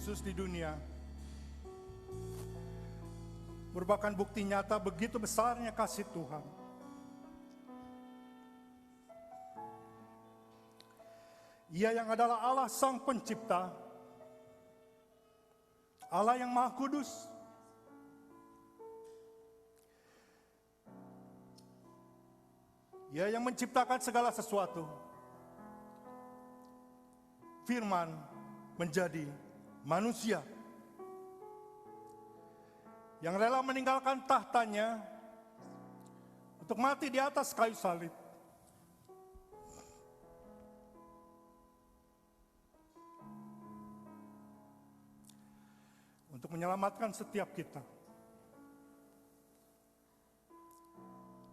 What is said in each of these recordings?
Yesus di dunia merupakan bukti nyata begitu besarnya kasih Tuhan. Ia yang adalah Allah Sang Pencipta, Allah yang Maha Kudus, Ia yang menciptakan segala sesuatu. Firman menjadi manusia yang rela meninggalkan tahtanya untuk mati di atas kayu salib. Untuk menyelamatkan setiap kita,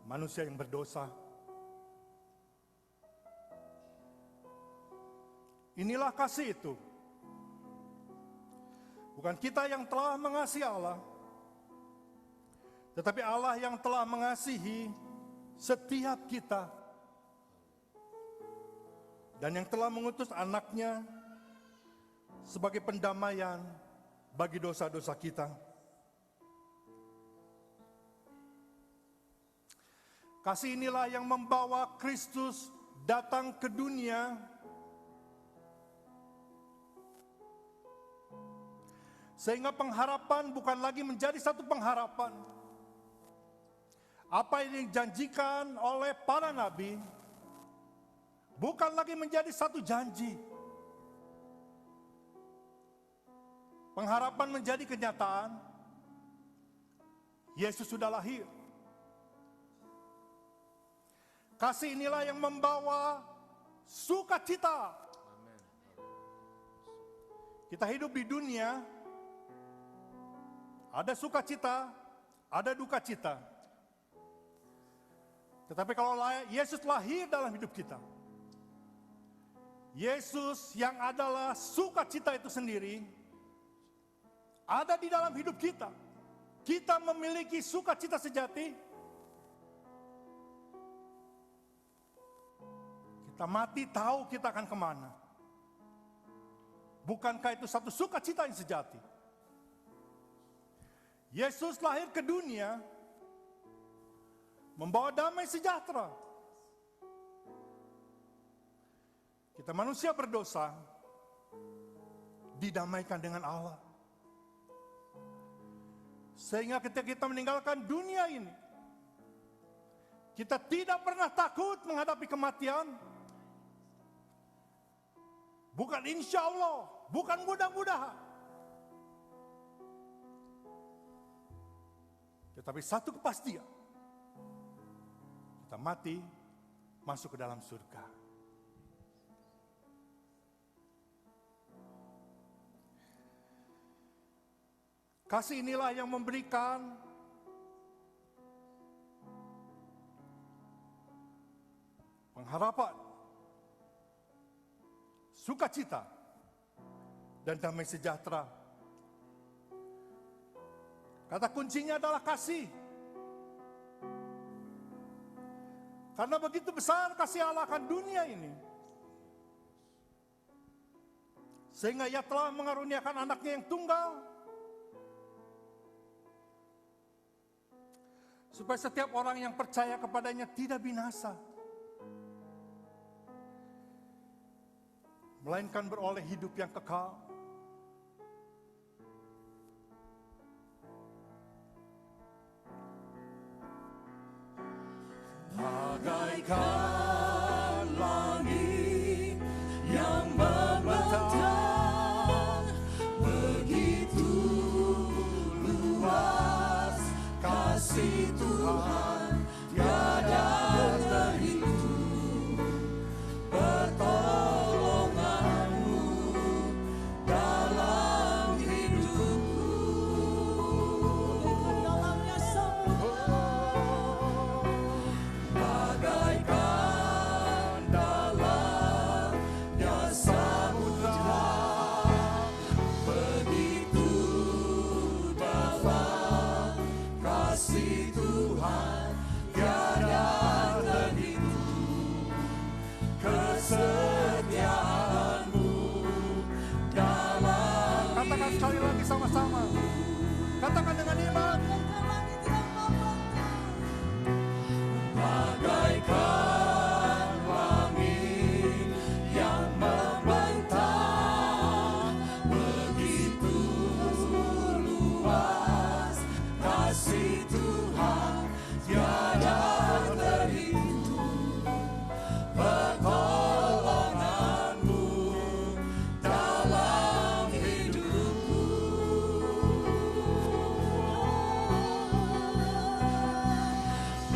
manusia yang berdosa. Inilah kasih itu. Bukan kita yang telah mengasihi Allah, tetapi Allah yang telah mengasihi setiap kita, dan yang telah mengutus anaknya sebagai pendamaian bagi dosa-dosa kita. Kasih inilah yang membawa Kristus datang ke dunia sehingga pengharapan bukan lagi menjadi satu pengharapan. Apa yang dijanjikan oleh para nabi bukan lagi menjadi satu janji. Pengharapan menjadi kenyataan. Yesus sudah lahir. Kasih inilah yang membawa sukacita. Kita hidup di dunia, ada sukacita, ada duka cita. Tetapi kalau Yesus lahir dalam hidup kita, Yesus yang adalah sukacita itu sendiri ada di dalam hidup kita. Kita memiliki sukacita sejati. Kita mati tahu kita akan kemana. Bukankah itu satu sukacita yang sejati? Yesus lahir ke dunia membawa damai sejahtera. Kita manusia berdosa didamaikan dengan Allah. Sehingga ketika kita meninggalkan dunia ini, kita tidak pernah takut menghadapi kematian. Bukan insya Allah, bukan mudah-mudahan. Tetapi satu kepastian, kita mati masuk ke dalam surga. Kasih inilah yang memberikan pengharapan, sukacita, dan damai sejahtera. Kata kuncinya adalah kasih. Karena begitu besar kasih Allah akan dunia ini, sehingga Ia telah mengaruniakan anaknya yang tunggal, supaya setiap orang yang percaya kepadanya tidak binasa, melainkan beroleh hidup yang kekal. Bagaikan langit yang membentang, begitu luas kasih Tuhan, tiada terhitung pertolongan-Mu dalam hidupku. Dalamnya semua bagaikan bersama-sama. Katakan dengan iman. Bagaikan langit yang membentang, begitu luas kasih Tuhan, tiada terhitung pertolonganmu dalam hidupku.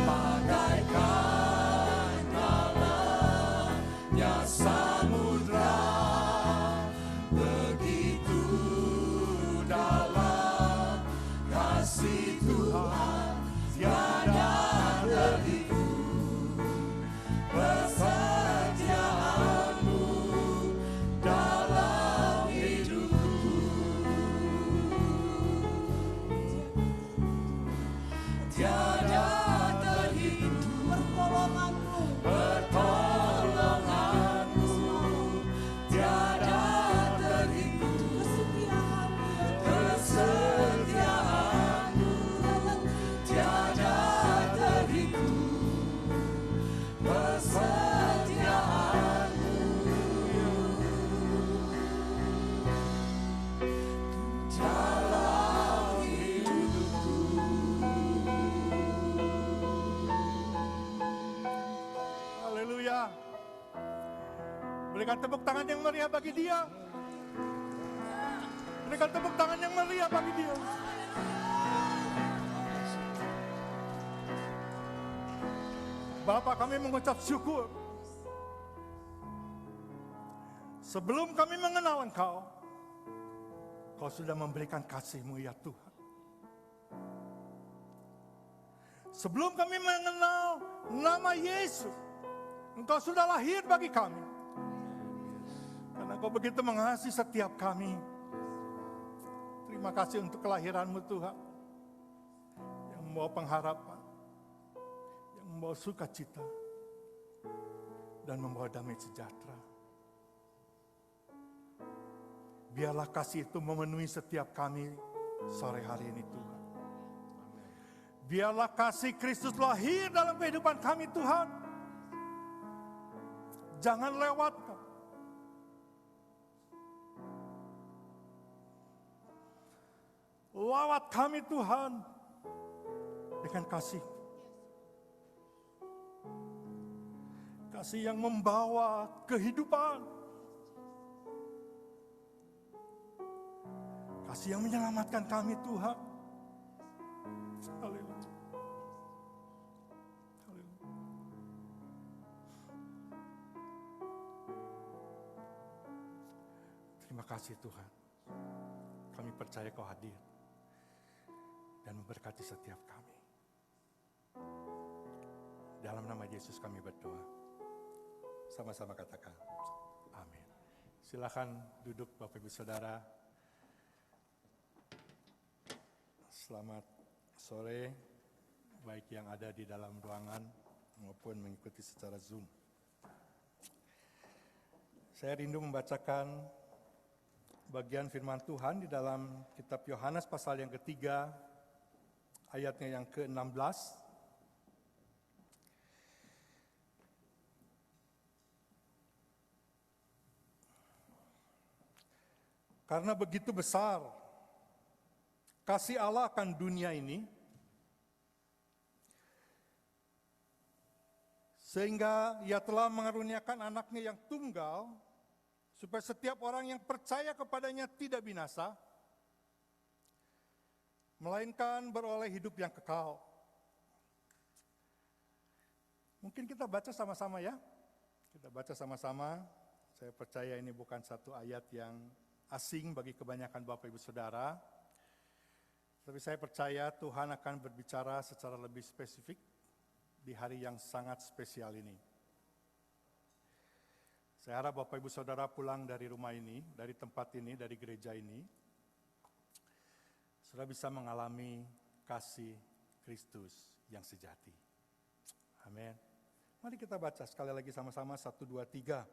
Bagaikan dalamnya samudra, begitu dalam kasih Tuhan, tiada terhitung persetiaanmu dalam hidupku. Tiada terhitung pertolonganmu, tiada terhitung kesetiaanmu, tiada terhitung kesetiaanmu dalam hidupku. Haleluya. Berikan tepuk tangan yang meriah bagi dia. Berikan tepuk tangan yang meriah bagi dia. Bapa, kami mengucap syukur. Sebelum kami mengenal Engkau, Kau sudah memberikan kasih-Mu ya Tuhan. Sebelum kami mengenal nama Yesus, Engkau sudah lahir bagi kami. Karena Engkau begitu mengasihi setiap kami. Terima kasih untuk kelahiran-Mu Tuhan. Yang membawa pengharapan. Yang membawa sukacita. Dan membawa damai sejahtera. Biarlah kasih itu memenuhi setiap kami sore hari ini Tuhan. Biarlah kasih Kristus lahir dalam kehidupan kami Tuhan. Jangan lewatkan. Lawat kami Tuhan dengan kasih. Kasih yang membawa kehidupan. Kasih yang menyelamatkan kami Tuhan. Haleluya. Haleluya. Terima kasih Tuhan. Kami percaya Kau hadir dan memberkati setiap kami. Dalam nama Yesus kami berdoa. Sama-sama katakan amin. Silakan duduk Bapak Ibu Saudara. Selamat sore, baik yang ada di dalam ruangan maupun mengikuti secara Zoom. Saya rindu membacakan bagian firman Tuhan di dalam kitab Yohanes pasal yang ketiga, ayatnya yang ke-16. Karena begitu besar kasih Allah akan dunia ini, sehingga Ia telah mengaruniakan anaknya yang tunggal, supaya setiap orang yang percaya kepadanya tidak binasa, melainkan beroleh hidup yang kekal. Mungkin kita baca sama-sama ya. Kita baca sama-sama. Saya percaya ini bukan satu ayat yang asing bagi kebanyakan Bapak Ibu Saudara. Tapi saya percaya Tuhan akan berbicara secara lebih spesifik di hari yang sangat spesial ini. Saya harap Bapak Ibu Saudara pulang dari rumah ini, dari tempat ini, dari gereja ini, sudah bisa mengalami kasih Kristus yang sejati. Amin. Mari kita baca sekali lagi sama-sama 1, 2, 3.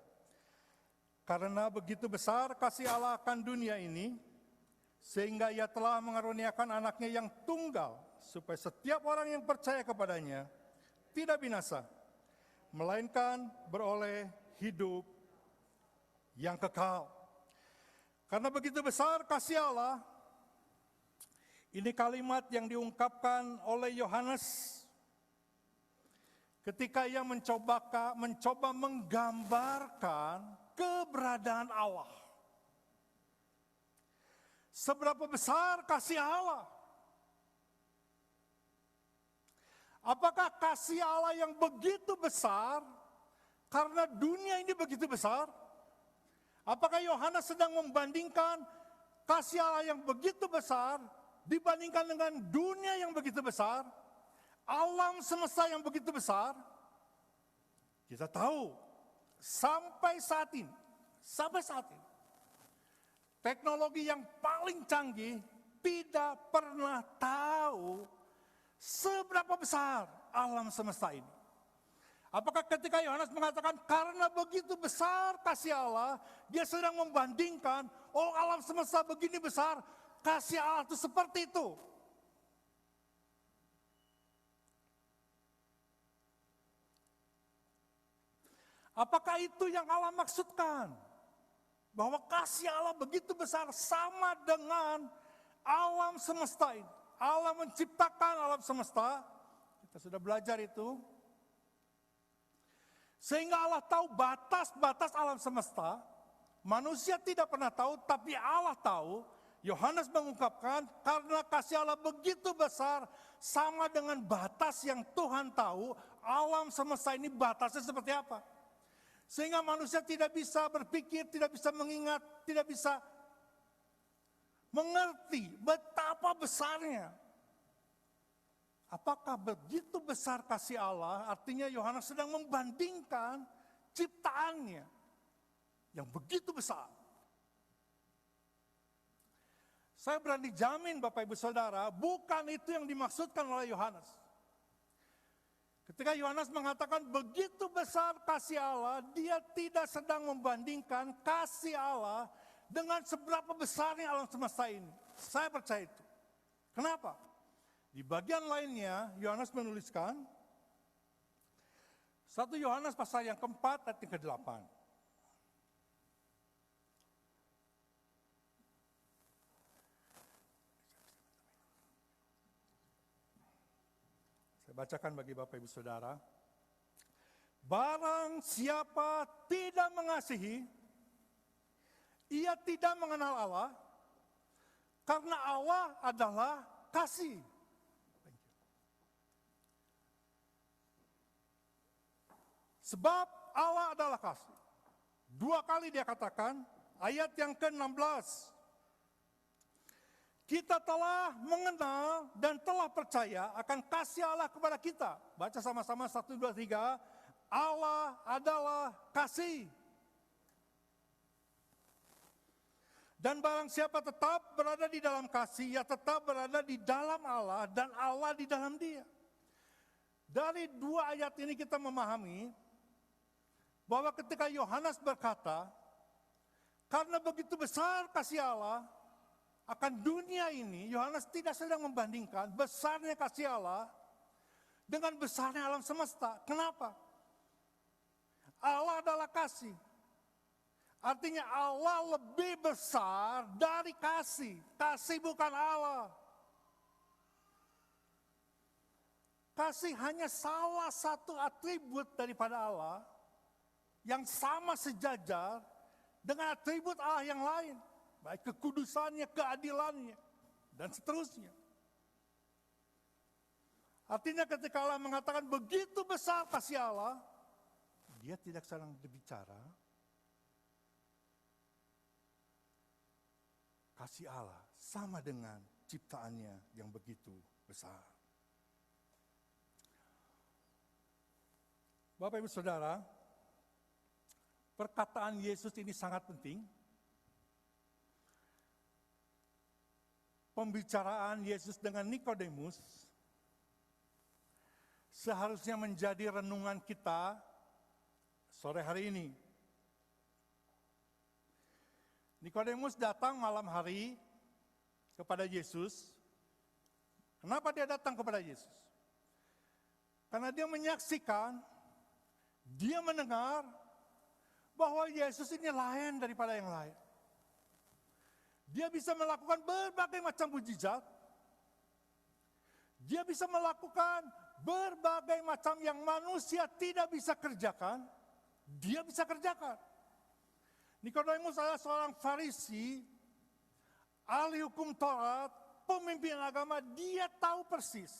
Karena begitu besar kasih Allah akan dunia ini, sehingga ia telah mengaruniakan anaknya yang tunggal, supaya setiap orang yang percaya kepadanya tidak binasa, melainkan beroleh hidup yang kekal. Karena begitu besar kasih Allah, ini kalimat yang diungkapkan oleh Yohanes ketika ia mencoba menggambarkan keberadaan Allah. Seberapa besar kasih Allah? Apakah kasih Allah yang begitu besar karena dunia ini begitu besar? Apakah Yohanes sedang membandingkan kasih Allah yang begitu besar dibandingkan dengan dunia yang begitu besar, alam semesta yang begitu besar? Kita tahu sampai saat ini, teknologi yang paling canggih tidak pernah tahu seberapa besar alam semesta ini. Apakah ketika Yohanes mengatakan karena begitu besar kasih Allah, dia sedang membandingkan, oh alam semesta begini besar, kasih Allah itu seperti itu. Apakah itu yang Allah maksudkan? Bahwa kasih Allah begitu besar sama dengan alam semesta ini. Allah menciptakan alam semesta, kita sudah belajar itu. Sehingga Allah tahu batas-batas alam semesta, manusia tidak pernah tahu, tapi Allah tahu. Yohanes mengungkapkan karena kasih Allah begitu besar, sama dengan batas yang Tuhan tahu, alam semesta ini batasnya seperti apa. Sehingga manusia tidak bisa berpikir, tidak bisa mengingat, tidak bisa mengerti betapa besarnya. Apakah begitu besar kasih Allah? Artinya Yohanes sedang membandingkan ciptaannya yang begitu besar. Saya berani jamin Bapak Ibu Saudara, bukan itu yang dimaksudkan oleh Yohanes. Ketika Yohanes mengatakan begitu besar kasih Allah, dia tidak sedang membandingkan kasih Allah dengan seberapa besarnya alam semesta ini. Saya percaya itu. Kenapa? Di bagian lainnya, Yohanes menuliskan, 1 Yohanes pasal yang keempat ayat yang ke-8. Saya bacakan bagi Bapak Ibu Saudara. Barang siapa tidak mengasihi, ia tidak mengenal Allah, karena Allah adalah kasih. Sebab Allah adalah kasih. 2 kali dia katakan, ayat yang ke-16. Kita telah mengenal dan telah percaya akan kasih Allah kepada kita. Baca sama-sama 1, 2, 3. Allah adalah kasih. Dan barang siapa tetap berada di dalam kasih, ia tetap berada di dalam Allah dan Allah di dalam dia. Dari 2 ayat ini kita memahami bahwa ketika Yohanes berkata, karena begitu besar kasih Allah akan dunia ini, Yohanes tidak sedang membandingkan besarnya kasih Allah dengan besarnya alam semesta. Kenapa? Allah adalah kasih. Artinya Allah lebih besar dari kasih. Kasih bukan Allah. Kasih hanya salah satu atribut daripada Allah yang sama sejajar dengan atribut Allah yang lain. Baik kekudusannya, keadilannya, dan seterusnya. Artinya ketika Allah mengatakan begitu besar kasih Allah, dia tidak sedang berbicara kasih Allah sama dengan ciptaannya yang begitu besar. Bapak Ibu Saudara, perkataan Yesus ini sangat penting. Pembicaraan Yesus dengan Nikodemus seharusnya menjadi renungan kita sore hari ini. Nikodemus datang malam hari kepada Yesus. Kenapa dia datang kepada Yesus? Karena dia menyaksikan, dia mendengar bahwa Yesus ini lain daripada yang lain. Dia bisa melakukan berbagai macam mujizat. Dia bisa melakukan berbagai macam yang manusia tidak bisa kerjakan. Dia bisa kerjakan. Nikodemus adalah seorang Farisi, ahli hukum Taurat, pemimpin agama. Dia tahu persis,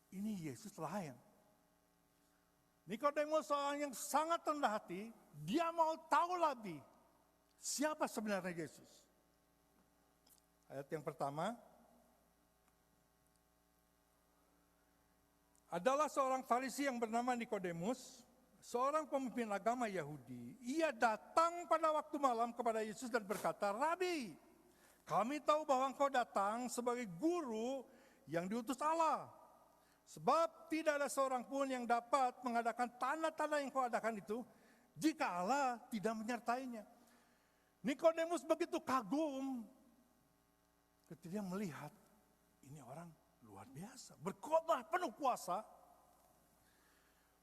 ini Yesus lain. Nikodemus seorang yang sangat rendah hati. Dia mau tahu lebih siapa sebenarnya Yesus. Ayat yang pertama adalah seorang Farisi yang bernama Nikodemus, seorang pemimpin agama Yahudi. Ia datang pada waktu malam kepada Yesus dan berkata, "Rabi, kami tahu bahwa engkau datang sebagai guru yang diutus Allah. Sebab tidak ada seorang pun yang dapat mengadakan tanda-tanda yang kau adakan itu, jika Allah tidak menyertainya." Nikodemus begitu kagum ketika dia melihat ini orang luar biasa, berkhotbah penuh kuasa,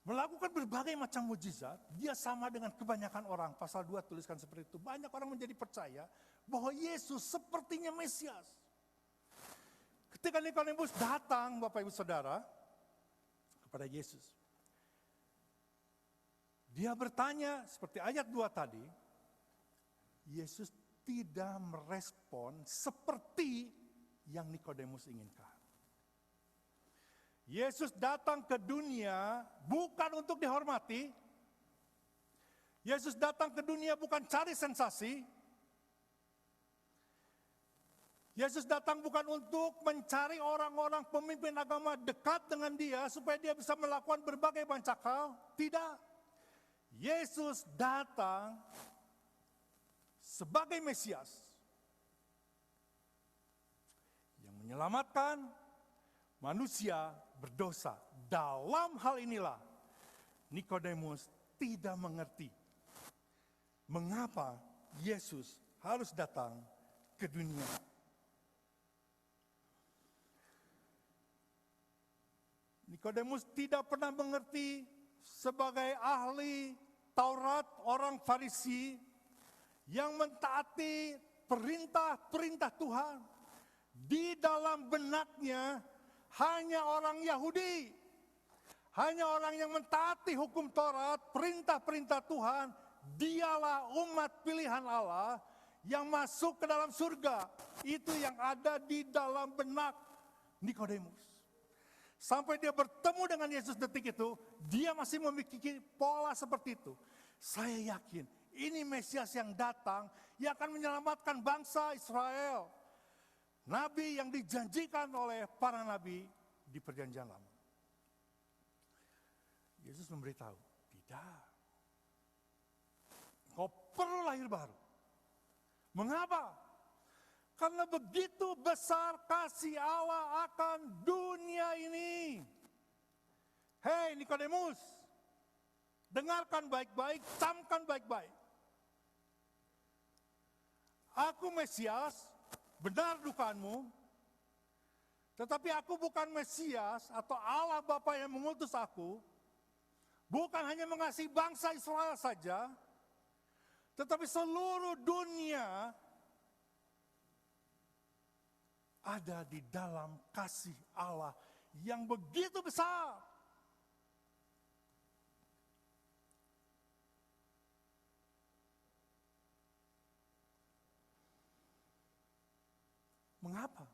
melakukan berbagai macam mujizat. Dia sama dengan kebanyakan orang. Pasal 2 tuliskan seperti itu. Banyak orang menjadi percaya bahwa Yesus sepertinya Mesias. Ketika Nikodemus datang, Bapak Ibu Saudara, kepada Yesus, dia bertanya seperti ayat 2 tadi. Yesus tidak merespon seperti yang Nikodemus inginkan. Yesus datang ke dunia bukan untuk dihormati. Yesus datang ke dunia bukan cari sensasi. Yesus datang bukan untuk mencari orang-orang pemimpin agama dekat dengan dia supaya dia bisa melakukan berbagai macam hal. Tidak. Yesus datang sebagai Mesias yang menyelamatkan manusia berdosa. Dalam hal inilah Nikodemus tidak mengerti mengapa Yesus harus datang ke dunia. Nikodemus tidak pernah mengerti sebagai ahli Taurat, orang Farisi yang mentaati perintah-perintah Tuhan. Di dalam benaknya hanya orang Yahudi, hanya orang yang mentaati hukum Taurat, perintah-perintah Tuhan, dialah umat pilihan Allah yang masuk ke dalam surga. Itu yang ada di dalam benak Nikodemus. Sampai dia bertemu dengan Yesus detik itu, dia masih memiliki pola seperti itu. Saya yakin ini Mesias yang datang, yang akan menyelamatkan bangsa Israel. Nabi yang dijanjikan oleh para nabi di perjanjian lama. Yesus memberitahu, tidak. Kau perlu lahir baru. Mengapa? Karena begitu besar kasih Allah akan dunia ini. Hei Nikodemus, dengarkan baik-baik, camkan baik-baik. Aku Mesias, benar dukaanmu, tetapi aku bukan Mesias atau Allah Bapa yang mengutus aku, bukan hanya mengasihi bangsa Israel saja, tetapi seluruh dunia ada di dalam kasih Allah yang begitu besar. Mengapa?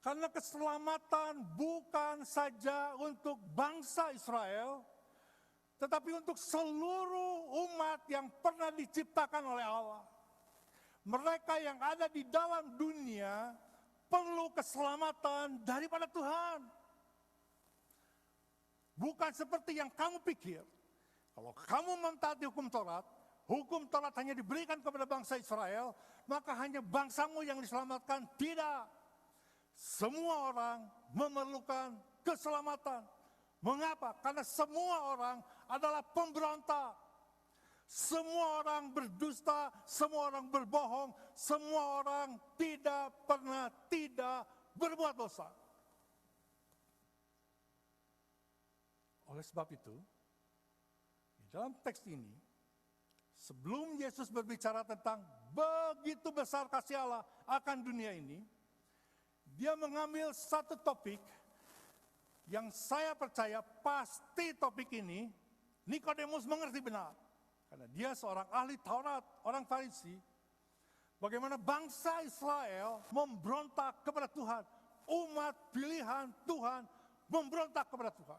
Karena keselamatan bukan saja untuk bangsa Israel, tetapi untuk seluruh umat yang pernah diciptakan oleh Allah. Mereka yang ada di dalam dunia perlu keselamatan daripada Tuhan. Bukan seperti yang kamu pikir. Kalau kamu mentaati hukum Taurat hanya diberikan kepada bangsa Israel, maka hanya bangsamu yang diselamatkan. Tidak. Semua orang memerlukan keselamatan. Mengapa? Karena semua orang adalah pemberontak. Semua orang berdusta, semua orang berbohong, semua orang tidak pernah tidak berbuat dosa. Oleh sebab itu, di dalam teks ini, sebelum Yesus berbicara tentang begitu besar kasih Allah akan dunia ini, dia mengambil satu topik yang saya percaya pasti topik ini Nikodemus mengerti benar. Karena dia seorang ahli Taurat, orang Farisi. Bagaimana bangsa Israel memberontak kepada Tuhan. Umat pilihan Tuhan memberontak kepada Tuhan.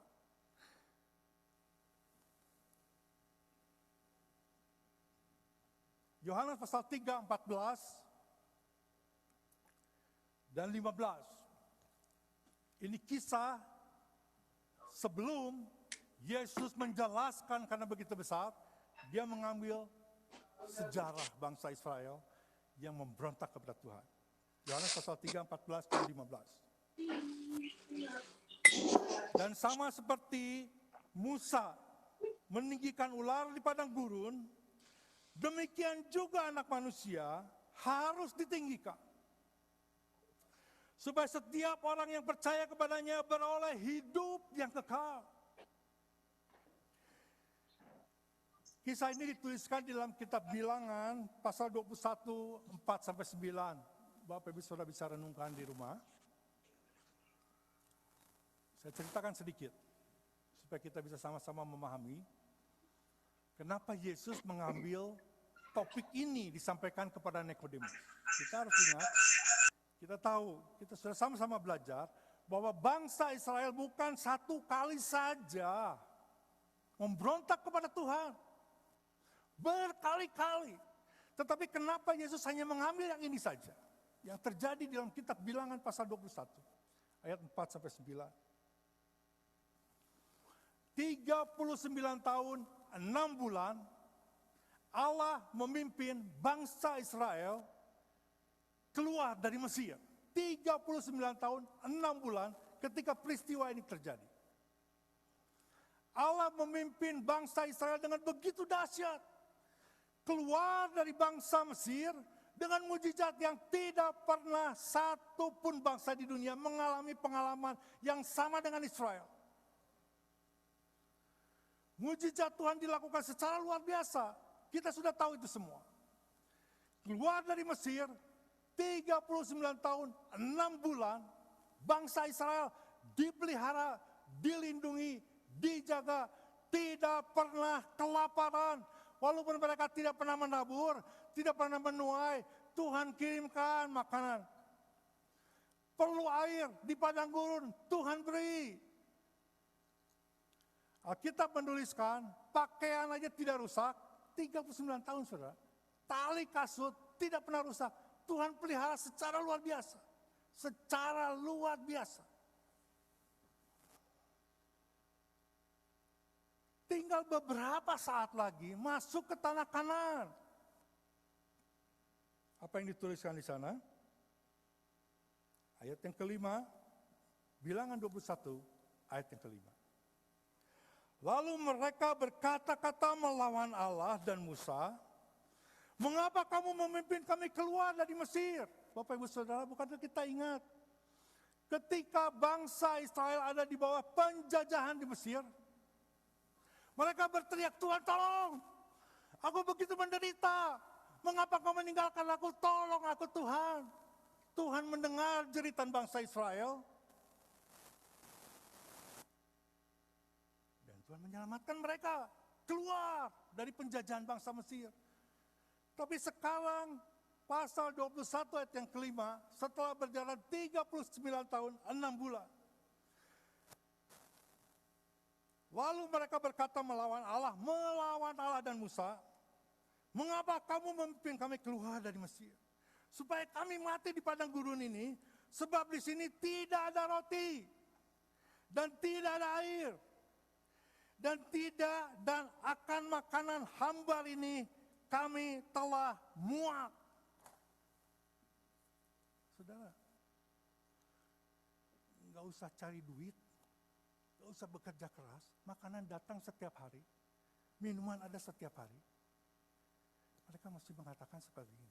Yohanes pasal 3, 14 dan 15. Ini kisah sebelum Yesus menjelaskan karena begitu besar, dia mengambil sejarah bangsa Israel yang memberontak kepada Tuhan. Yohanes pasal 3, 14 dan 15. Dan sama seperti Musa meninggikan ular di padang gurun, demikian juga anak manusia harus ditinggikan. Supaya setiap orang yang percaya kepadanya beroleh hidup yang kekal. Kisah ini dituliskan di dalam kitab Bilangan pasal 21, 4-9. Bapak Ibu Saudara bisa renungkan di rumah. Saya ceritakan sedikit supaya kita bisa sama-sama memahami kenapa Yesus mengambil topik ini disampaikan kepada Nikodemus. Kita harus ingat, kita tahu, kita sudah sama-sama belajar bahwa bangsa Israel bukan satu kali saja memberontak kepada Tuhan. Berkali-kali. Tetapi kenapa Yesus hanya mengambil yang ini saja? Yang terjadi di dalam kitab Bilangan pasal 21. Ayat 4-9. 39 tahun, 6 bulan, Allah memimpin bangsa Israel keluar dari Mesir. 39 tahun, 6 bulan ketika peristiwa ini terjadi. Allah memimpin bangsa Israel dengan begitu dahsyat. Keluar dari bangsa Mesir dengan mujizat yang tidak pernah satu pun bangsa di dunia mengalami pengalaman yang sama dengan Israel. Mujizat Tuhan dilakukan secara luar biasa. Kita sudah tahu itu semua. Keluar dari Mesir, 39 tahun, 6 bulan, bangsa Israel dipelihara, dilindungi, dijaga, tidak pernah kelaparan. Walaupun mereka tidak pernah menabur, tidak pernah menuai, Tuhan kirimkan makanan. Perlu air di padang gurun, Tuhan beri. Alkitab menuliskan, pakaian aja tidak rusak, 39 tahun saudara. Tali kasut tidak pernah rusak, Tuhan pelihara secara luar biasa. Secara luar biasa. Tinggal beberapa saat lagi masuk ke tanah Kanaan. Apa yang dituliskan di sana? Ayat yang kelima, Bilangan 21, ayat yang kelima. Lalu mereka berkata-kata melawan Allah dan Musa, mengapa kamu memimpin kami keluar dari Mesir? Bapak Ibu Saudara, bukankah kita ingat ketika bangsa Israel ada di bawah penjajahan di Mesir? Mereka berteriak, Tuhan tolong, aku begitu menderita. Mengapa kau meninggalkan aku? Tolong aku Tuhan. Tuhan mendengar jeritan bangsa Israel. Dan Tuhan menyelamatkan mereka keluar dari penjajahan bangsa Mesir. Tapi sekarang pasal 21 ayat yang kelima, setelah berjalan 39 tahun, 6 bulan. Lalu mereka berkata melawan Allah dan Musa, mengapa kamu memimpin kami keluar dari Mesir? Supaya kami mati di padang gurun ini, sebab di sini tidak ada roti, dan tidak ada air, dan akan makanan hambar ini kami telah muak. Saudara, nggak usah cari duit, nggak usah bekerja keras, makanan datang setiap hari, minuman ada setiap hari. Mereka mesti mengatakan seperti ini.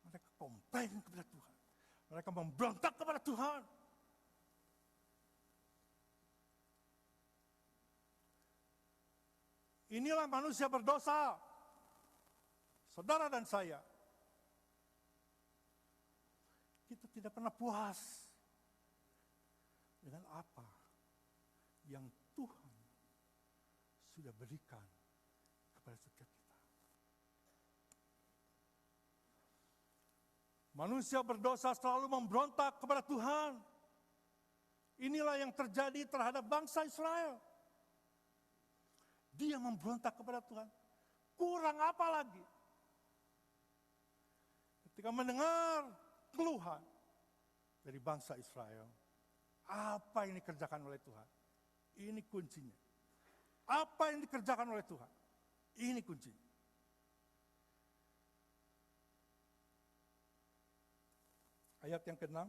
Mereka komplain kepada Tuhan. Mereka memberontak kepada Tuhan. Inilah manusia berdosa. Saudara dan saya. Kita tidak pernah puas dengan apa yang Tuhan sudah berikan kepada setiap kita. Manusia berdosa selalu memberontak kepada Tuhan. Inilah yang terjadi terhadap bangsa Israel. Dia memberontak kepada Tuhan. Kurang apa lagi? Ketika mendengar keluhan dari bangsa Israel, apa yang dikerjakan oleh Tuhan? Ini kuncinya. Apa yang dikerjakan oleh Tuhan? Ini kuncinya. Ayat yang ke-6.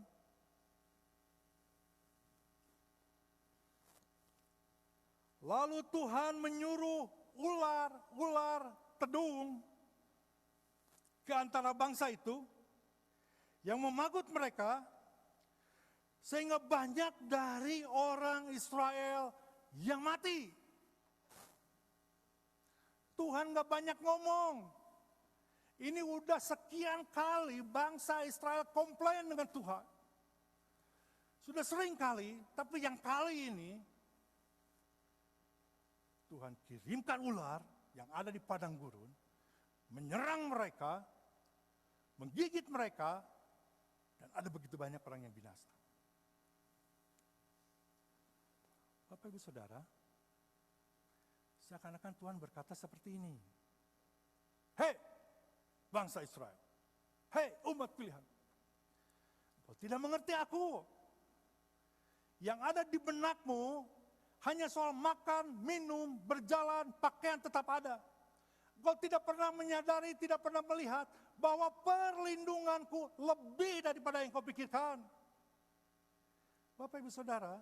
Lalu Tuhan menyuruh ular tedung ke antara bangsa itu yang memagut mereka, sehingga banyak dari orang Israel yang mati. Tuhan gak banyak ngomong. Ini udah sekian kali bangsa Israel komplain dengan Tuhan. Sudah sering kali, tapi yang kali ini Tuhan kirimkan ular yang ada di padang gurun, menyerang mereka, menggigit mereka, dan ada begitu banyak orang yang binasa. Bapak Ibu Saudara, seakan-akan Tuhan berkata seperti ini. Hei bangsa Israel, hei umat pilihan, kau tidak mengerti aku. Yang ada di benakmu hanya soal makan, minum, berjalan, pakaian tetap ada. Kau tidak pernah menyadari, tidak pernah melihat bahwa perlindunganku lebih daripada yang kau pikirkan. Bapak Ibu Saudara,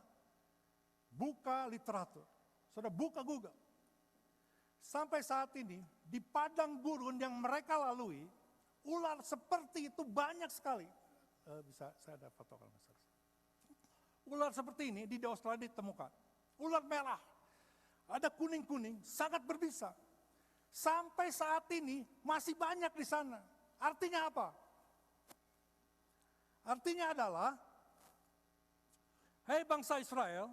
buka literatur. Saudara buka Google. Sampai saat ini, di padang gurun yang mereka lalui, ular seperti itu banyak sekali. Bisa saya ada foto kalau misalnya. Ular seperti ini di Australia ditemukan. Ular merah, ada kuning-kuning, sangat berbisa. Sampai saat ini masih banyak di sana. Artinya apa? Artinya adalah, hei bangsa Israel,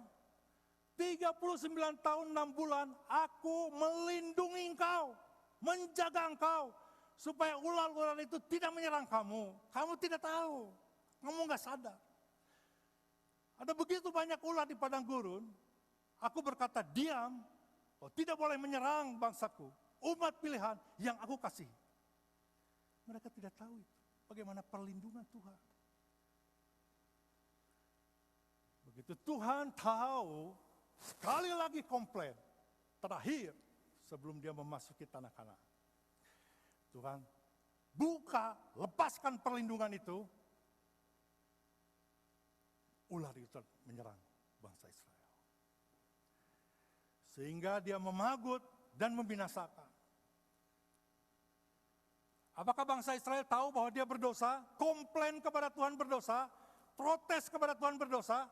39 tahun 6 bulan aku melindungi engkau, menjaga engkau, supaya ular-ular itu tidak menyerang kamu. Kamu tidak tahu, kamu gak sadar. Ada begitu banyak ular di padang gurun. Aku berkata, diam, kau tidak boleh menyerang bangsaku, umat pilihan yang aku kasih. Mereka tidak tahu itu, bagaimana perlindungan Tuhan. Begitu Tuhan tahu, sekali lagi komplain, terakhir sebelum dia memasuki tanah Kanaan. Tuhan buka, lepaskan perlindungan itu, ular itu menyerang bangsa Israel. Sehingga dia memagut dan membinasakan. Apakah bangsa Israel tahu bahwa dia berdosa? Komplain kepada Tuhan berdosa? Protes kepada Tuhan berdosa?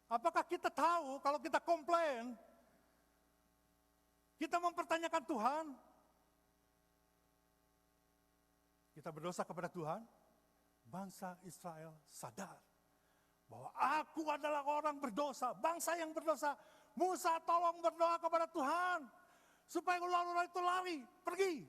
Apakah kita tahu kalau kita komplain, kita mempertanyakan Tuhan? Kita berdosa kepada Tuhan? Bangsa Israel sadar bahwa aku adalah orang berdosa, bangsa yang berdosa. Musa tolong berdoa kepada Tuhan supaya ular-ular itu lari, pergi.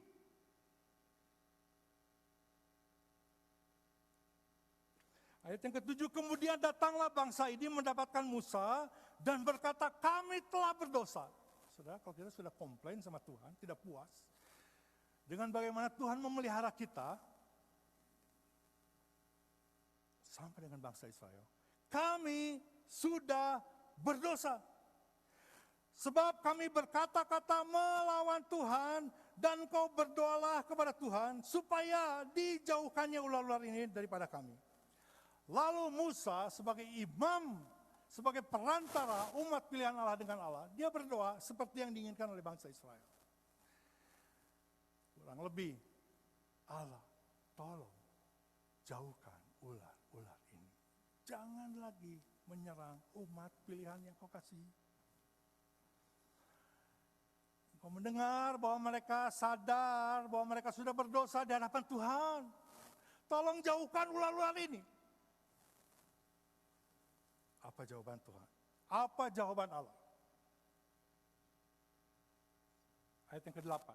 Ayat yang ke-7, kemudian datanglah bangsa ini mendapatkan Musa dan berkata, kami telah berdosa. Saudara, kalau kita sudah komplain sama Tuhan, tidak puas dengan bagaimana Tuhan memelihara kita, sampai dengan bangsa Israel, kami sudah berdosa. Sebab kami berkata-kata melawan Tuhan dan kau berdoalah kepada Tuhan supaya dijauhkannya ular-ular ini daripada kami. Lalu Musa sebagai imam, sebagai perantara umat pilihan Allah dengan Allah, dia berdoa seperti yang diinginkan oleh bangsa Israel. Kurang lebih, Allah tolong jauhkan ular-ular ini. Jangan lagi menyerang umat pilihan yang kau kasih. Kau mendengar bahwa mereka sadar bahwa mereka sudah berdosa di hadapan Tuhan. Tolong jauhkan ular-ular ini. Apa jawaban Tuhan? Apa jawaban Allah? Ayat yang ke-8.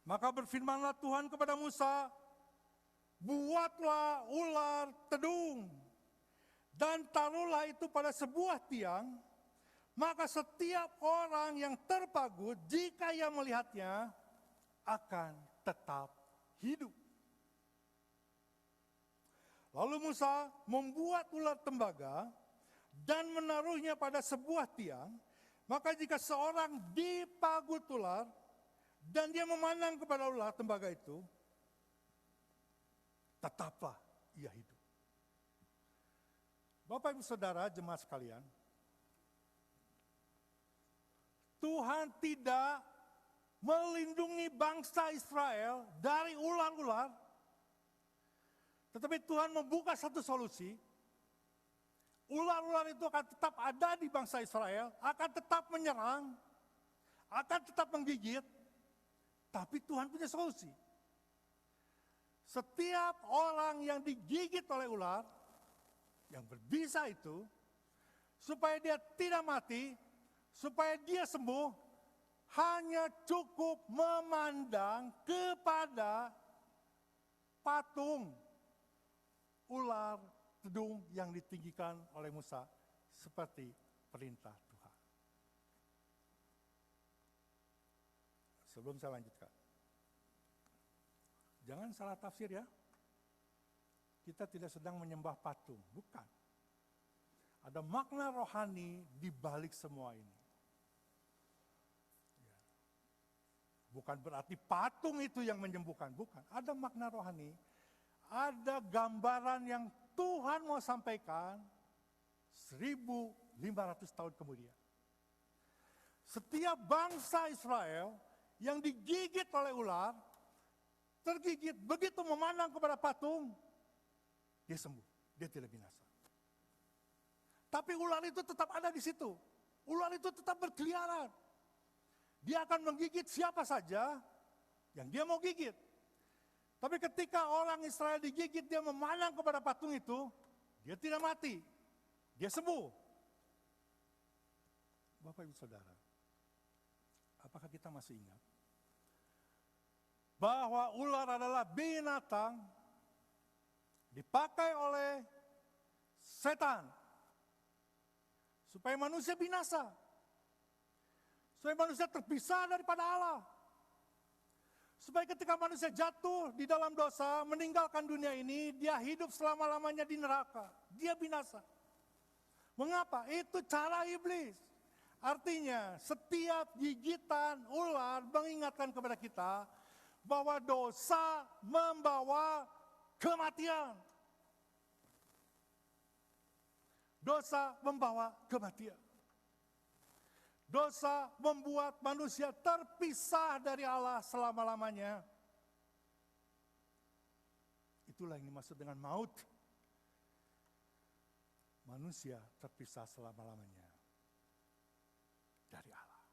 Maka berfirmanlah Tuhan kepada Musa, buatlah ular tedung dan taruhlah itu pada sebuah tiang, maka setiap orang yang terpagut jika ia melihatnya akan tetap hidup. Lalu Musa membuat ular tembaga dan menaruhnya pada sebuah tiang, maka jika seorang dipagut ular dan dia memandang kepada ular tembaga itu, tetaplah ia hidup. Bapak Ibu Saudara, jemaat sekalian, Tuhan tidak melindungi bangsa Israel dari ular-ular, tetapi Tuhan membuka satu solusi. Ular-ular itu akan tetap ada di bangsa Israel, akan tetap menyerang, akan tetap menggigit, tapi Tuhan punya solusi. Setiap orang yang digigit oleh ular, yang berbisa itu, supaya dia tidak mati, supaya dia sembuh, hanya cukup memandang kepada patung ular tedung yang ditinggikan oleh Musa seperti perintah Tuhan. Sebelum saya lanjutkan, jangan salah tafsir ya. Kita tidak sedang menyembah patung, bukan. Ada makna rohani di balik semua ini. Bukan berarti patung itu yang menyembuhkan, bukan. Ada makna rohani, ada gambaran yang Tuhan mau sampaikan 1.500 tahun kemudian. Setiap bangsa Israel yang digigit oleh ular, tergigit, begitu memandang kepada patung, dia sembuh, dia tidak binasa. Tapi ular itu tetap ada di situ. Ular itu tetap berkeliaran. Dia akan menggigit siapa saja yang dia mau gigit. Tapi ketika orang Israel digigit, dia memandang kepada patung itu, dia tidak mati, dia sembuh. Bapak Ibu Saudara, apakah kita masih ingat bahwa ular adalah binatang dipakai oleh setan supaya manusia binasa, supaya manusia terpisah daripada Allah. Supaya ketika manusia jatuh di dalam dosa, meninggalkan dunia ini, dia hidup selama-lamanya di neraka. Dia binasa. Mengapa? Itu cara iblis. Artinya, setiap gigitan ular mengingatkan kepada kita bahwa dosa membawa kematian. Dosa membawa kematian. Dosa membuat manusia terpisah dari Allah selama-lamanya. Itulah yang dimaksud dengan maut. Manusia terpisah selama-lamanya dari Allah.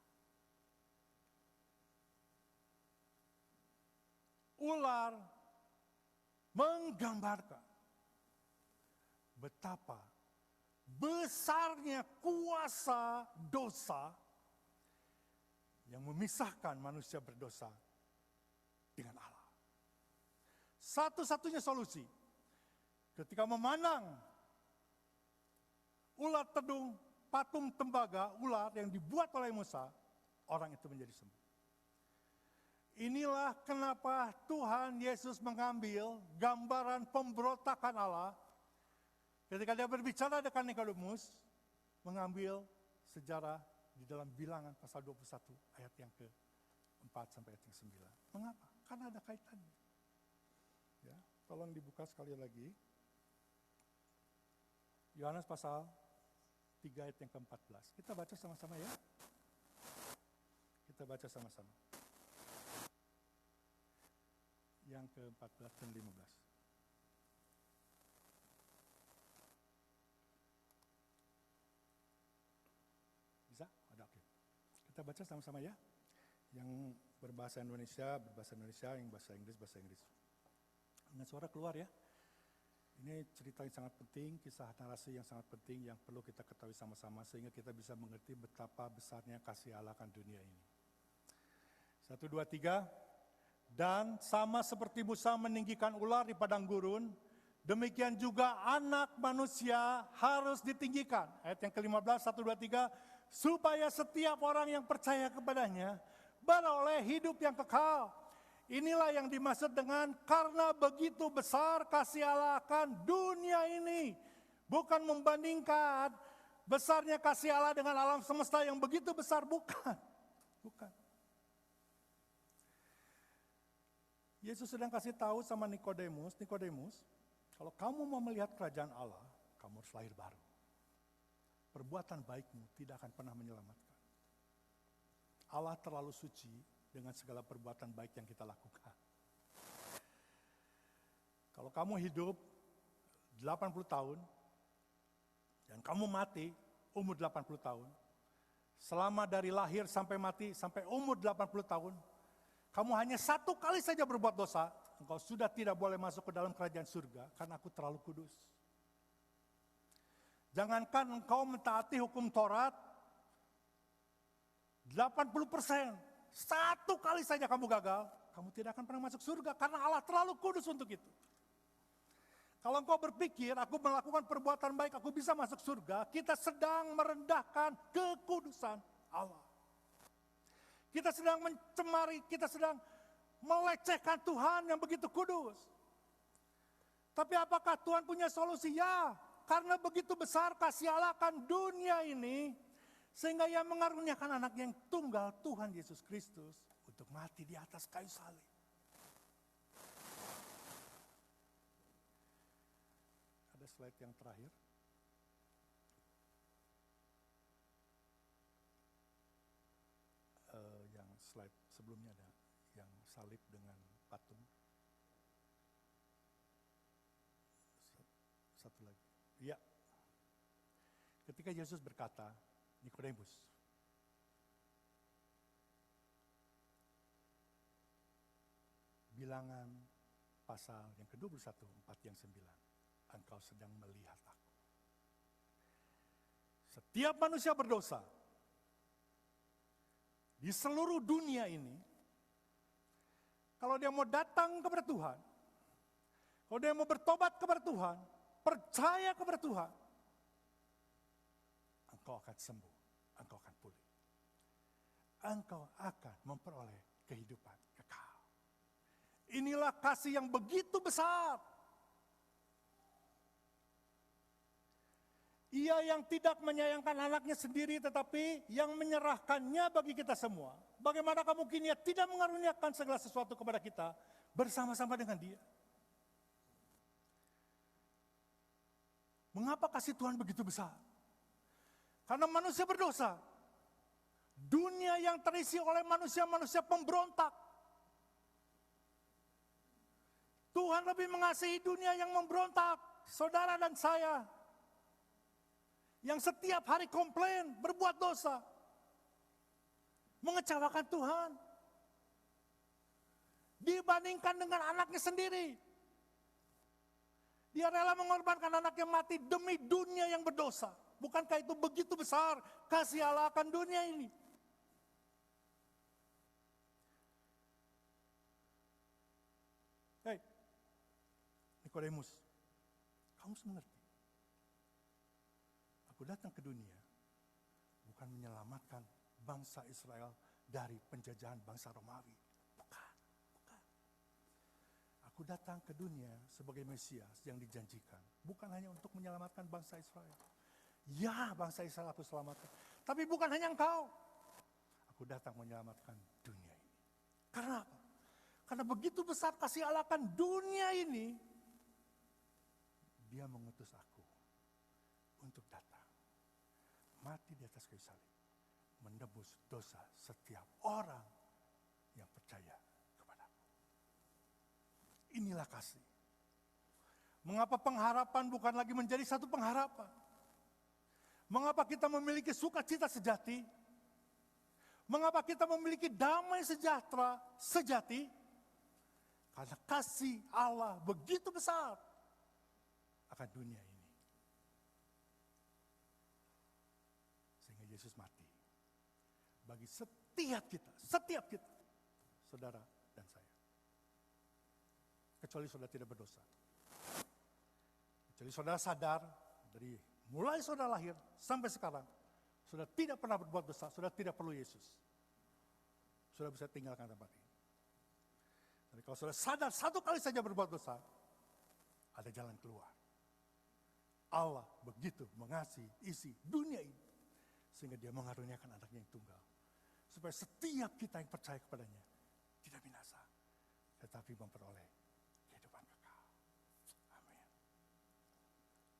Ular menggambarkan betapa besarnya kuasa dosa yang memisahkan manusia berdosa dengan Allah. Satu-satunya solusi ketika memandang ular tedung, patung tembaga ular yang dibuat oleh Musa, orang itu menjadi sembuh. Inilah kenapa Tuhan Yesus mengambil gambaran pemberontakan Allah ketika dia berbicara dengan Nikodemus, mengambil sejarah di dalam Bilangan pasal 21 ayat yang ke-4 sampai ayat yang 9. Mengapa? Karena ada kaitannya. Ya, tolong dibuka sekali lagi. Yohanes pasal 3 ayat yang ke-14. Kita baca sama-sama ya. Kita baca sama-sama. yang ke-14 dan 15. Bisa? Ada, oke. Kita baca sama-sama ya. Yang berbahasa Indonesia, yang bahasa Inggris. Dengan suara keluar ya. Ini cerita yang sangat penting, kisah narasi yang sangat penting yang perlu kita ketahui sama-sama sehingga kita bisa mengerti betapa besarnya kasih Allah akan dunia ini. 1, 2, 3. Dan sama seperti Musa meninggikan ular di padang gurun, demikian juga anak manusia harus ditinggikan. Ayat yang ke-15, 1, 2, 3. Supaya setiap orang yang percaya kepadanya beroleh hidup yang kekal. Inilah yang dimaksud dengan karena begitu besar kasih Allah akan dunia ini. Bukan membandingkan besarnya kasih Allah dengan alam semesta yang begitu besar, bukan. Bukan. Yesus sedang kasih tahu sama Nikodemus, kalau kamu mau melihat kerajaan Allah, kamu harus lahir baru. Perbuatan baikmu tidak akan pernah menyelamatkan. Allah terlalu suci dengan segala perbuatan baik yang kita lakukan. Kalau kamu hidup 80 tahun, dan kamu mati umur 80 tahun, selama dari lahir sampai mati, sampai umur 80 tahun, kamu hanya 1 kali saja berbuat dosa, engkau sudah tidak boleh masuk ke dalam kerajaan surga, karena aku terlalu kudus. Jangankan engkau mentaati hukum Taurat, 80%, 1 kali saja kamu gagal, kamu tidak akan pernah masuk surga, karena Allah terlalu kudus untuk itu. Kalau engkau berpikir, aku melakukan perbuatan baik, aku bisa masuk surga, kita sedang merendahkan kekudusan Allah. Kita sedang mencemari, kita sedang melecehkan Tuhan yang begitu kudus. Tapi apakah Tuhan punya solusi? Ya, karena begitu besar kasih Allah akan dunia ini, sehingga Ia mengaruniakan anak yang tunggal, Tuhan Yesus Kristus, untuk mati di atas kayu salib. Ada slide yang terakhir. Yang slide sebelumnya ada yang salib dengan patung. Satu lagi. Iya. Ketika Yesus berkata, Nikodemus, bilangan pasal yang ke-21, 4 yang 9, engkau sedang melihat aku. Setiap manusia berdosa di seluruh dunia ini, kalau dia mau datang kepada Tuhan, kalau dia mau bertobat kepada Tuhan, percaya kepada Tuhan, engkau akan sembuh, engkau akan pulih. Engkau akan memperoleh kehidupan kekal. Inilah kasih yang begitu besar. Ia yang tidak menyayangkan anaknya sendiri, tetapi yang menyerahkannya bagi kita semua. Bagaimanakah mungkin Ia tidak mengaruniakan segala sesuatu kepada kita bersama-sama dengan Dia? Mengapa kasih Tuhan begitu besar? Karena manusia berdosa. Dunia yang terisi oleh manusia-manusia pemberontak. Tuhan lebih mengasihi dunia yang memberontak, saudara dan saya, yang setiap hari komplain, berbuat dosa, mengecewakan Tuhan, dibandingkan dengan anaknya sendiri. Dia rela mengorbankan anaknya mati demi dunia yang berdosa. Bukankah itu begitu besar kasih Allah akan dunia ini? Hei, Nikodemus, kamu harus mengerti. Aku datang ke dunia bukan menyelamatkan bangsa Israel dari penjajahan bangsa Romawi. Bukan. Aku datang ke dunia sebagai Mesias yang dijanjikan. Bukan hanya untuk menyelamatkan bangsa Israel. Ya, bangsa Israel aku selamatkan. Tapi bukan hanya engkau. Aku datang menyelamatkan dunia ini. Karena apa? Karena begitu besar kasih Allah akan dunia ini, Dia mengutus aku untuk datang. Mati di atas kayu salib, menebus dosa setiap orang yang percaya kepadaku. Inilah kasih. Mengapa pengharapan bukan lagi menjadi satu pengharapan? Mengapa kita memiliki sukacita sejati? Mengapa kita memiliki damai sejahtera sejati? Karena kasih Allah begitu besar akan dunia ini. Sehingga Yesus mati. Bagi setiap kita, saudara dan saya. Kecuali saudara tidak berdosa. Kecuali saudara sadar dari mulai saudara lahir sampai sekarang, saudara tidak pernah berbuat dosa, saudara tidak perlu Yesus. Saudara bisa tinggalkan tempat ini. Tapi kalau saudara sadar satu kali saja berbuat dosa, ada jalan keluar. Allah begitu mengasihi isi dunia ini, sehingga dia mengaruniakan anaknya yang tunggal. Supaya setiap kita yang percaya kepadanya, tidak binasa, tetapi memperoleh kehidupan kekal. Amin.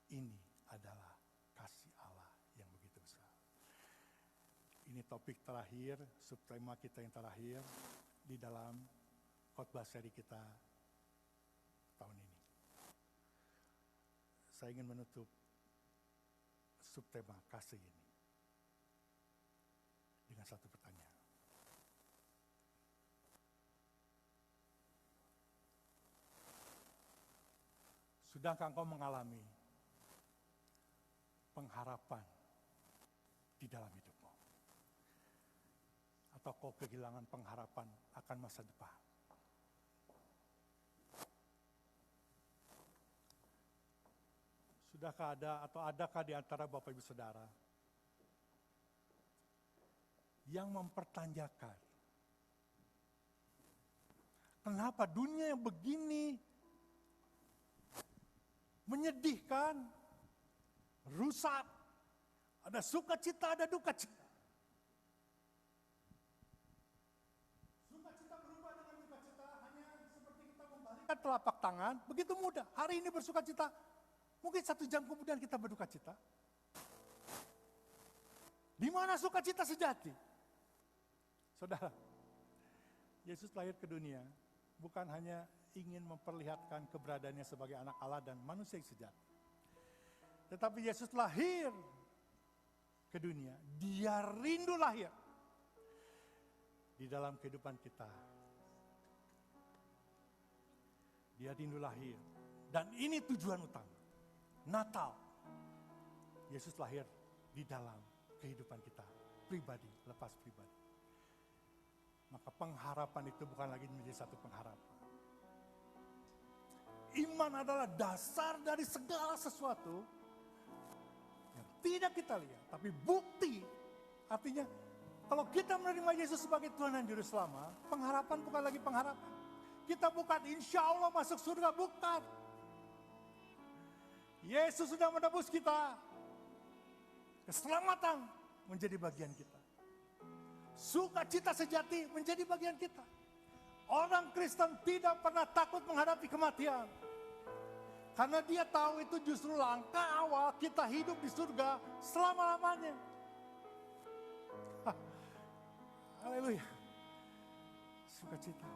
Ini adalah kasih Allah yang begitu besar. Ini topik terakhir, subtema kita yang terakhir di dalam khotbah seri kita tahun ini. Saya ingin menutup subtema kasih ini dengan satu pertanyaan. Sudahkah engkau mengalami pengharapan di dalam hidupmu? Atau kau kehilangan pengharapan akan masa depan? Sudahkah ada atau adakah di antara Bapak Ibu Saudara yang mempertanyakan, kenapa dunia yang begini menyedihkan, rusak, ada sukacita, ada duka cita. Sukacita berubah dengan duka cita hanya seperti kita membalikkan telapak tangan, begitu mudah. Hari ini bersukacita, mungkin 1 jam kemudian kita berduka cita. Di mana sukacita sejati? Saudara, Yesus lahir ke dunia bukan hanya ingin memperlihatkan keberadaannya sebagai anak Allah dan manusia yang sejati. Tetapi Yesus lahir ke dunia, dia rindu lahir di dalam kehidupan kita. Dia rindu lahir, dan ini tujuan utama. Natal, Yesus lahir di dalam kehidupan kita, pribadi, lepas pribadi. Maka pengharapan itu bukan lagi menjadi satu pengharapan. Iman adalah dasar dari segala sesuatu yang tidak kita lihat, tapi bukti. Artinya, kalau kita menerima Yesus sebagai Tuhan dan Juru Selamat, pengharapan bukan lagi pengharapan. Kita bukan insya Allah masuk surga, bukan. Yesus sudah menebus kita. Keselamatan menjadi bagian kita. Sukacita sejati menjadi bagian kita. Orang Kristen tidak pernah takut menghadapi kematian. Karena dia tahu itu justru langkah awal kita hidup di surga selama-lamanya. Haleluya. Sukacita.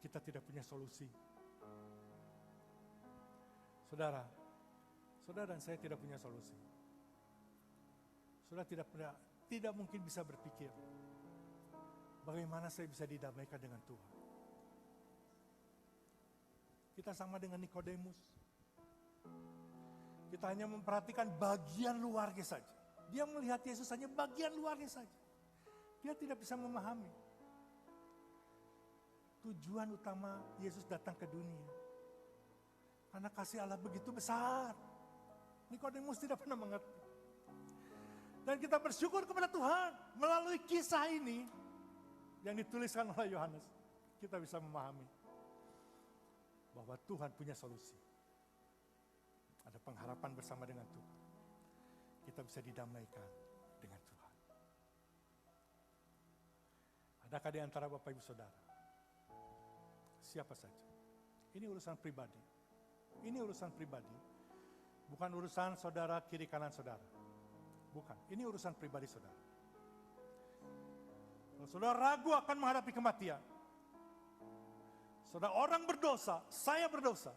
Kita tidak punya solusi. Saudara dan saya tidak punya solusi. Saudara tidak mungkin bisa berpikir, bagaimana saya bisa didamaikan dengan Tuhan. Kita sama dengan Nikodemus. Kita hanya memperhatikan bagian luarnya saja. Dia melihat Yesus hanya bagian luarnya saja. Dia tidak bisa memahami tujuan utama Yesus datang ke dunia. Karena kasih Allah begitu besar. Nikodemus tidak pernah mengerti. Dan kita bersyukur kepada Tuhan melalui kisah ini yang dituliskan oleh Yohanes. Kita bisa memahami bahwa Tuhan punya solusi. Ada pengharapan bersama dengan Tuhan. kita bisa didamaikan dengan Tuhan. Adakah di antara Bapak Ibu Saudara? Siapa saja. Ini urusan pribadi. Ini urusan pribadi. Bukan urusan saudara kiri kanan saudara. Bukan. Ini urusan pribadi saudara. Kalau saudara ragu akan menghadapi kematian, saudara orang berdosa, saya berdosa.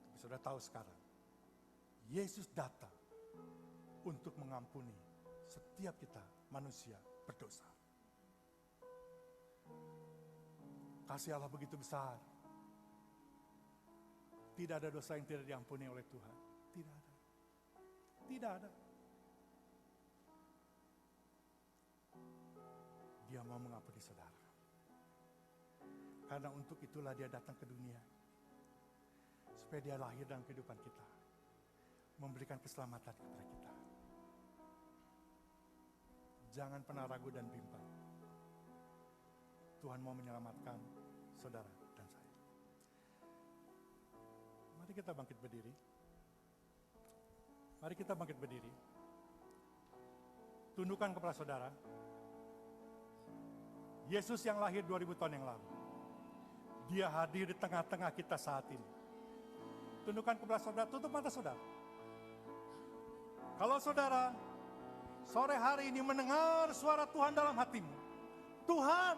Tapi saudara tahu sekarang, Yesus datang untuk mengampuni setiap kita manusia berdosa. Kasih Allah begitu besar. Tidak ada dosa yang tidak diampuni oleh Tuhan. Tidak ada. Tidak ada. Dia mau mengampuni saudara. Karena untuk itulah dia datang ke dunia. Supaya dia lahir dalam kehidupan kita. Memberikan keselamatan kepada kita. Jangan pernah ragu dan bimbang. Tuhan mau menyelamatkan saudara dan saya. Mari kita bangkit berdiri. Mari kita bangkit berdiri. Tundukkan kepala saudara. Yesus yang lahir 2000 tahun yang lalu. Dia hadir di tengah-tengah kita saat ini. Tundukkan kepala saudara, tutup mata saudara. Kalau saudara sore hari ini mendengar suara Tuhan dalam hatimu. Tuhan,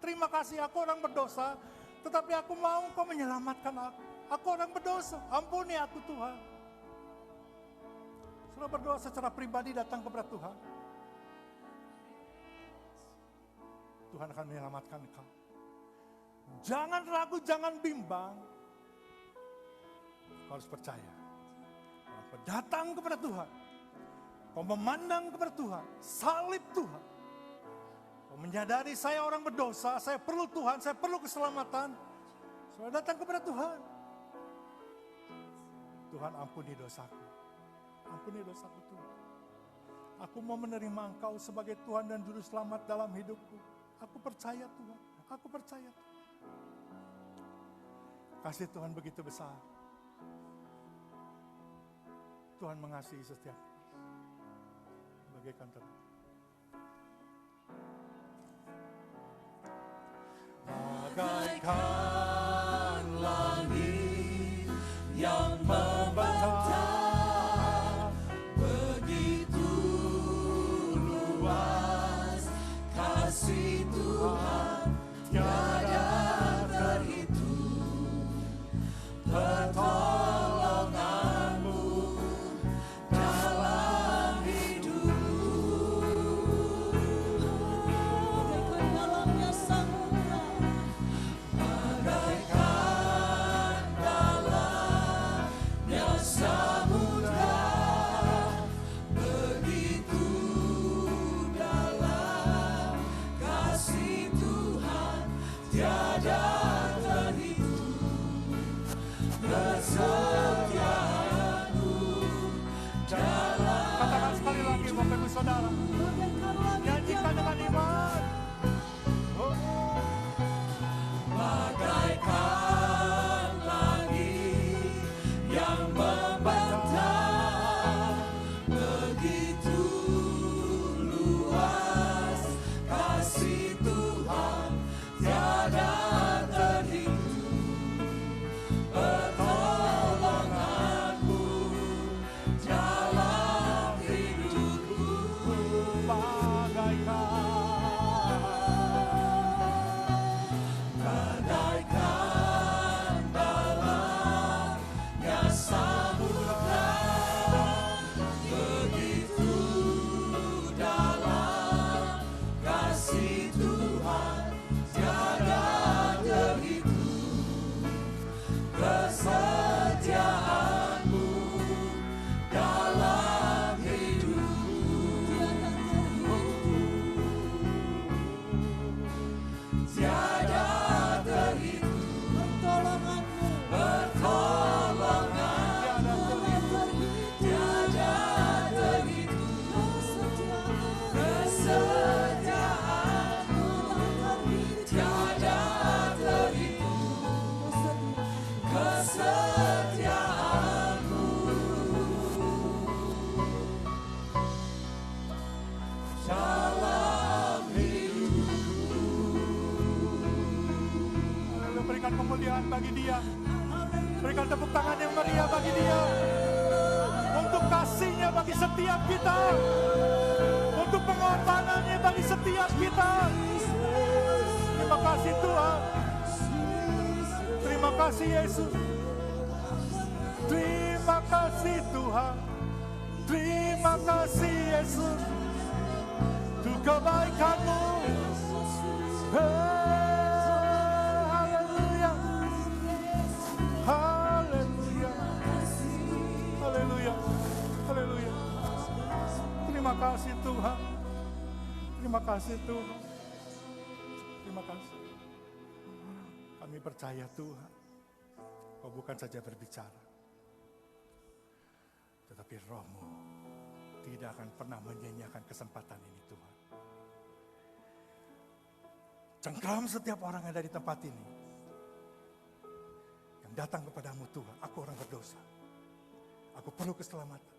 terima kasih aku orang berdosa, tetapi aku mau Kau menyelamatkan aku. Aku orang berdosa, ampuni aku Tuhan. Saudara berdoa secara pribadi datang kepada Tuhan. Tuhan akan menyelamatkan engkau. Jangan ragu, jangan bimbang. Kau harus percaya. Kau datang kepada Tuhan. Kau memandang kepada Tuhan. Salib Tuhan. Kau menyadari saya orang berdosa. Saya perlu Tuhan. Saya perlu keselamatan. Saudara datang kepada Tuhan. Tuhan ampuni dosaku. Ampuni dosaku Tuhan. Aku mau menerima Engkau sebagai Tuhan dan Juru Selamat dalam hidupku. Aku percaya Tuhan. Aku percaya Tuhan. Kasih Tuhan begitu besar. Tuhan mengasihi setiap bagaikan terus. Bagaikan langit yang membentang, begitu luas kasih Tuhan tiada terhitung. Pertolonganmu dalam hidupku, Bagaikan dalamnya samudra, berikan kemuliaan bagi Dia. Berikan tepuk tangan yang meriah bagi Dia. Untuk kasih-Nya bagi setiap kita. Untuk pengorbanannya bagi setiap kita. Terima kasih Tuhan. Terima kasih Yesus. Terima kasih Tuhan. Terima kasih Yesus. Untuk kebaikan-Mu. Haleluya. Haleluya. Haleluya. Haleluya. Terima kasih Tuhan. Terima kasih Tuhan. Terima kasih. Kami percaya Tuhan, Kau bukan saja berbicara, tetapi Roh-Mu tidak akan pernah menyanyiakan kesempatan ini Tuhan. Cengkram setiap orang yang ada di tempat ini, yang datang kepadamu Tuhan. Aku orang berdosa, aku perlu keselamatan.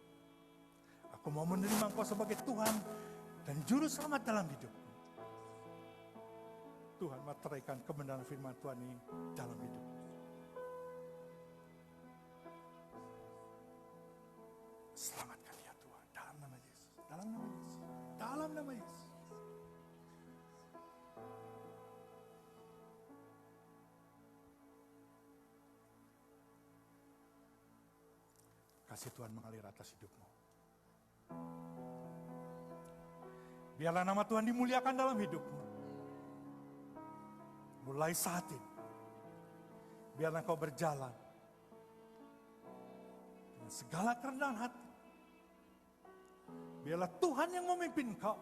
Aku mau menerima Engkau sebagai Tuhan dan Juru Selamat dalam hidupku. Tuhan, materaikan kebenaran firman Tuhan ini dalam hidup. Selamatkan ya Tuhan, dalam nama Yesus, dalam nama Yesus, dalam nama Yesus. Kasih Tuhan mengalir atas hidupmu. Biarlah nama Tuhan dimuliakan dalam hidupmu. Mulai saat ini, biarlah Kau berjalan dengan segala kerendahan hati. Biarlah Tuhan yang memimpin Kau.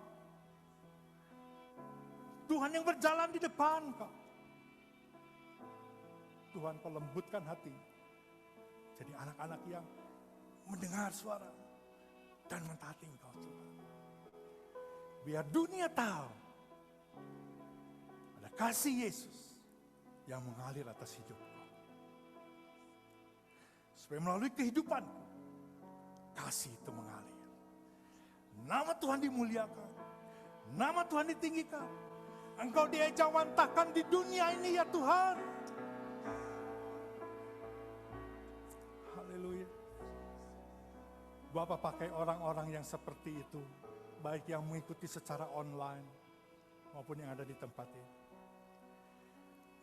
Tuhan yang berjalan di depan Kau. Tuhan, Kau lembutkan hati. Jadi anak-anak yang mendengar suara dan mentaati Engkau Tuhan. Biar dunia tahu ada kasih Yesus yang mengalir atas hidupku. Supaya melalui kehidupanku, kasih itu mengalir. Nama Tuhan dimuliakan, nama Tuhan ditinggikan. Engkau diejawantahkan di dunia ini ya Tuhan. Haleluya. Bapak pakai orang-orang yang seperti itu, baik yang mengikuti secara online maupun yang ada di tempat ini,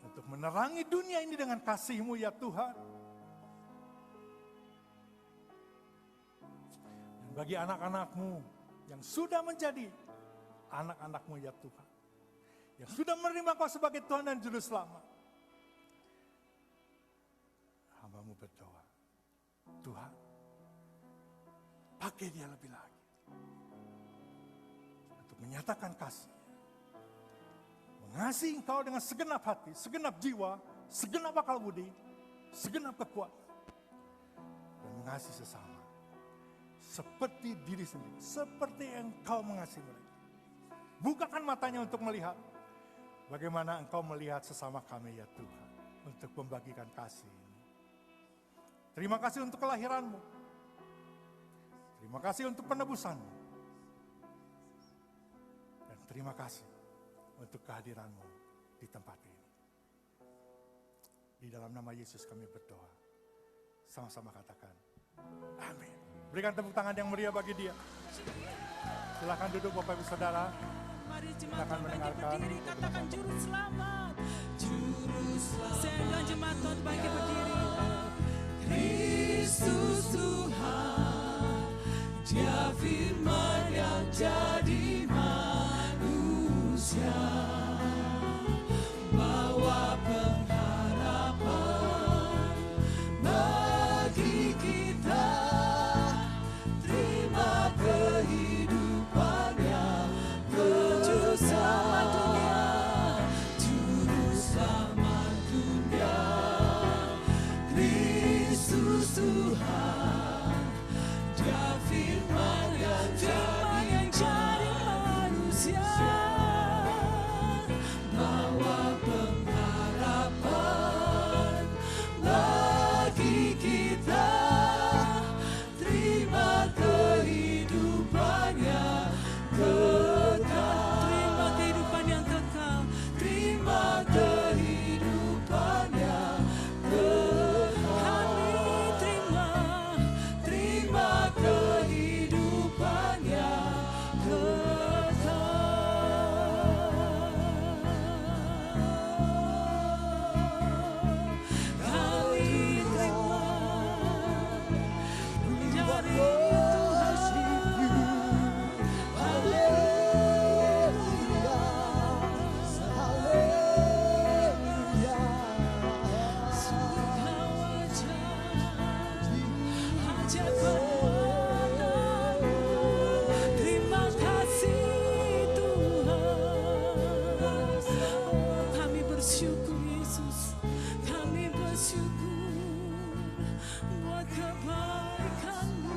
untuk menerangi dunia ini dengan kasih-Mu ya Tuhan. Dan bagi anak-anak-Mu yang sudah menjadi anak-anak-Mu ya Tuhan, yang sudah menerima Kau sebagai Tuhan dan Juru Selamat, hamba-Mu berdoa, Tuhan, pakai dia lebih lagi untuk menyatakan kasih, mengasihi Engkau dengan segenap hati, segenap jiwa, segenap akal budi, segenap kekuatan, dan mengasihi sesama seperti diri sendiri, seperti Engkau mengasihi mereka. Bukakan matanya untuk melihat bagaimana Engkau melihat sesama kami ya Tuhan, untuk membagikan kasih ini. Terima kasih untuk kelahiran-Mu. Terima kasih untuk penebusan-Mu. Dan terima kasih untuk kehadiran-Mu di tempat ini. Di dalam nama Yesus kami berdoa. Sama-sama katakan, amin. Berikan tepuk tangan yang meriah bagi Dia. Silakan duduk Bapak Ibu Saudara. Mari Kita jemaat akan Tuhan bangkit mendengarkan. berdiri, katakan Juru Selamat. Juru Selamat. Sehingga jemaat Tuhan bangkit berdiri. Kristus Tuhan, Dia firman yang jadi manusia, bawa pengharapan bagi kita. Terima kehidupan yang penuh dunia, Juru Selamat dunia. bersyukur buat kebaikan-Mu.